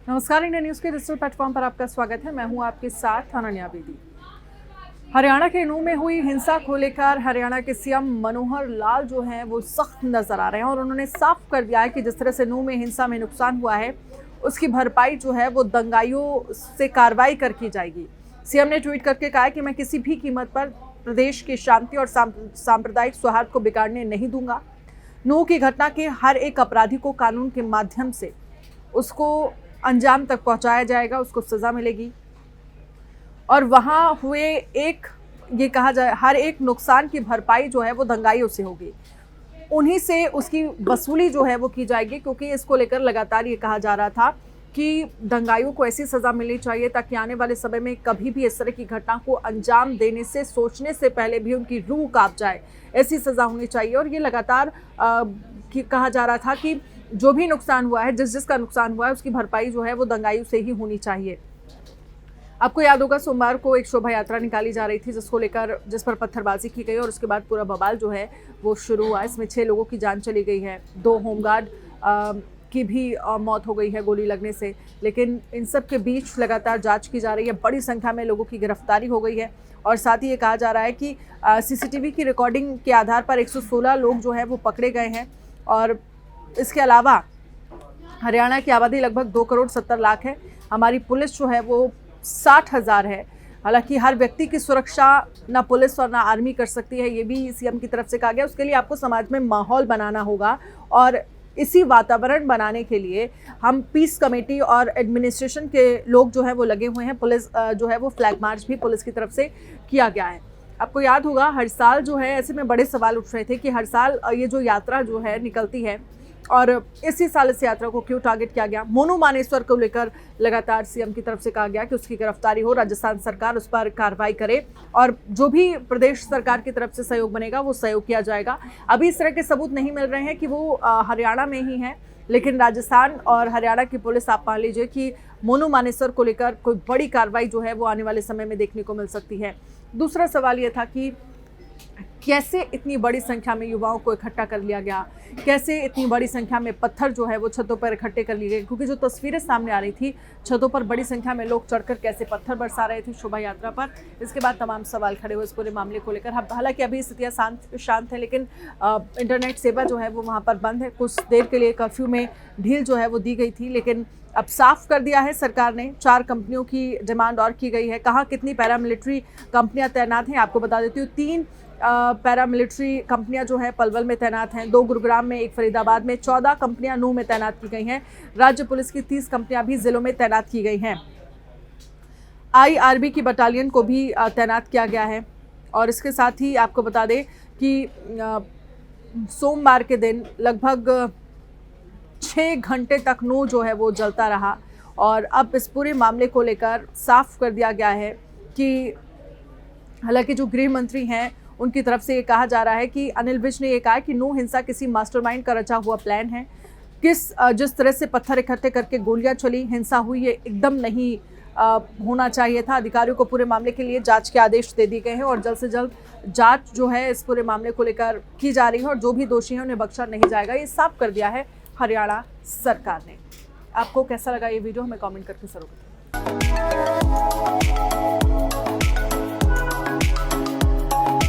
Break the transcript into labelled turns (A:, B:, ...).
A: नमस्कार, India news के digital platform पर आपका स्वागत है। मैं हूं आपके साथ अनन्या बेदी। हरियाणा के नूंह में हुई हिंसा को लेकर हरियाणा के सीएम मनोहर लाल जो हैं वो सख्त नजर आ रहे हैं और उन्होंने साफ कर दिया है कि जिस तरह से नूंह में हिंसा में नुकसान हुआ है उसकी भरपाई जो है वो दंगाइयों से कार्रवाई कर की जाएगी। सीएम ने ट्वीट करके कहा कि मैं किसी भी कीमत पर प्रदेश की शांति और सांप्रदायिक सौहार्द को बिगाड़ने नहीं दूंगा। नूंह की घटना के हर एक अपराधी को कानून के माध्यम से उसको अंजाम तक पहुंचाया जाएगा, उसको सजा मिलेगी और वहां हुए ये कहा जाए हर एक नुकसान की भरपाई जो है वो दंगाइयों से होगी, उन्हीं से उसकी वसूली जो है वो की जाएगी। क्योंकि इसको लेकर लगातार ये कहा जा रहा था कि दंगाइयों को ऐसी सजा मिलनी चाहिए ताकि आने वाले समय में कभी भी इस तरह की घटना को अंजाम देने से सोचने से पहले भी उनकी रूह कांप जाए, ऐसी सजा होनी चाहिए। और ये लगातार कहा जा रहा था कि जो भी नुकसान हुआ है, जिसका नुकसान हुआ है उसकी भरपाई जो है वो दंगाइयों से ही होनी चाहिए। आपको याद होगा सोमवार को एक शोभा यात्रा निकाली जा रही थी जिस पर पत्थरबाजी की गई और उसके बाद पूरा बवाल जो है वो शुरू हुआ। इसमें 6 लोगों की जान चली गई है, 2 होमगार्ड की भी मौत हो गई है गोली लगने से। लेकिन इन सब के बीच लगातार जांच की जा रही है, बड़ी संख्या में लोगों की गिरफ्तारी हो गई है और साथ ही ये कहा जा रहा है कि सीसीटीवी की रिकॉर्डिंग के आधार पर 116 लोग जो हैं वो पकड़े गए हैं। और इसके अलावा हरियाणा की आबादी लगभग 2 करोड़ 70 लाख है। हमारी पुलिस जो है वो 60,000 है। हालांकि हर व्यक्ति की सुरक्षा ना पुलिस और ना आर्मी कर सकती है, ये भी सीएम की तरफ से कहा गया। उसके लिए आपको समाज में माहौल बनाना होगा और इसी वातावरण बनाने के लिए हम पीस कमेटी और एडमिनिस्ट्रेशन के लोग जो है वो लगे हुए हैं। पुलिस जो है वो फ्लैग मार्च भी पुलिस की तरफ से किया गया है। आपको याद होगा हर साल जो है ऐसे में बड़े सवाल उठ रहे थे कि हर साल ये जो यात्रा जो है निकलती है और इसी साल इस यात्रा को क्यों टारगेट किया गया। मोनू मानेसर को लेकर लगातार सीएम की तरफ से कहा गया कि उसकी गिरफ्तारी हो, राजस्थान सरकार उस पर कार्रवाई करे और जो भी प्रदेश सरकार की तरफ से सहयोग बनेगा वो सहयोग किया जाएगा। अभी इस तरह के सबूत नहीं मिल रहे हैं कि वो हरियाणा में ही है, लेकिन राजस्थान और हरियाणा की पुलिस आप मान लीजिए कि मोनू मानेसर को लेकर कोई बड़ी कार्रवाई जो है वो आने वाले समय में देखने को मिल सकती है। दूसरा सवाल ये था कि कैसे इतनी बड़ी संख्या में युवाओं को इकट्ठा कर लिया गया, कैसे इतनी बड़ी संख्या में पत्थर जो है वो छतों पर इकट्ठे कर लिए गए। क्योंकि जो तस्वीरें सामने आ रही थी, छतों पर बड़ी संख्या में लोग चढ़कर कैसे पत्थर बरसा रहे थे शोभा यात्रा पर। इसके बाद तमाम सवाल खड़े हुए इस पूरे मामले को लेकर। हालांकि अभी स्थितियाँ शांत है, लेकिन इंटरनेट सेवा जो है वो वहाँ पर बंद है। कुछ देर के लिए कर्फ्यू में ढील जो है वो दी गई थी, लेकिन अब साफ कर दिया है सरकार ने। 4 कंपनियों की डिमांड और की गई है। कहाँ कितनी पैरामिलिट्री कंपनियां तैनात हैं आपको बता देती हूँ। 3 पैरामिलिट्री कंपनियां जो है पलवल में तैनात हैं, 2 गुरुग्राम में, 1 फरीदाबाद में, 14 कंपनियां नूंह में तैनात की गई हैं। राज्य पुलिस की 30 कंपनियां भी जिलों में तैनात की गई हैं। IRB की बटालियन को भी तैनात किया गया है। और इसके साथ ही आपको बता दें कि सोमवार के दिन लगभग 6 घंटे तक नूंह जो है वो जलता रहा और अब इस पूरे मामले को लेकर साफ कर दिया गया है कि हालांकि जो गृह मंत्री हैं उनकी तरफ से ये कहा जा रहा है कि अनिल विज ने ये कहा कि नूंह हिंसा किसी मास्टरमाइंड का रचा हुआ प्लान है। जिस तरह से पत्थर इकट्ठे करके गोलियां चली, हिंसा हुई, ये एकदम नहीं होना चाहिए था। अधिकारियों को पूरे मामले के लिए जांच के आदेश दे दिए गए हैं और जल्द से जल्द जांच जो है इस पूरे मामले को लेकर की जा रही है और जो भी दोषी हैं उन्हें बख्शा नहीं जाएगा। ये साफ कर दिया है हरियाणा सरकार ने। आपको कैसा लगा ये वीडियो, हमें कमेंट करके जरूर बताएं।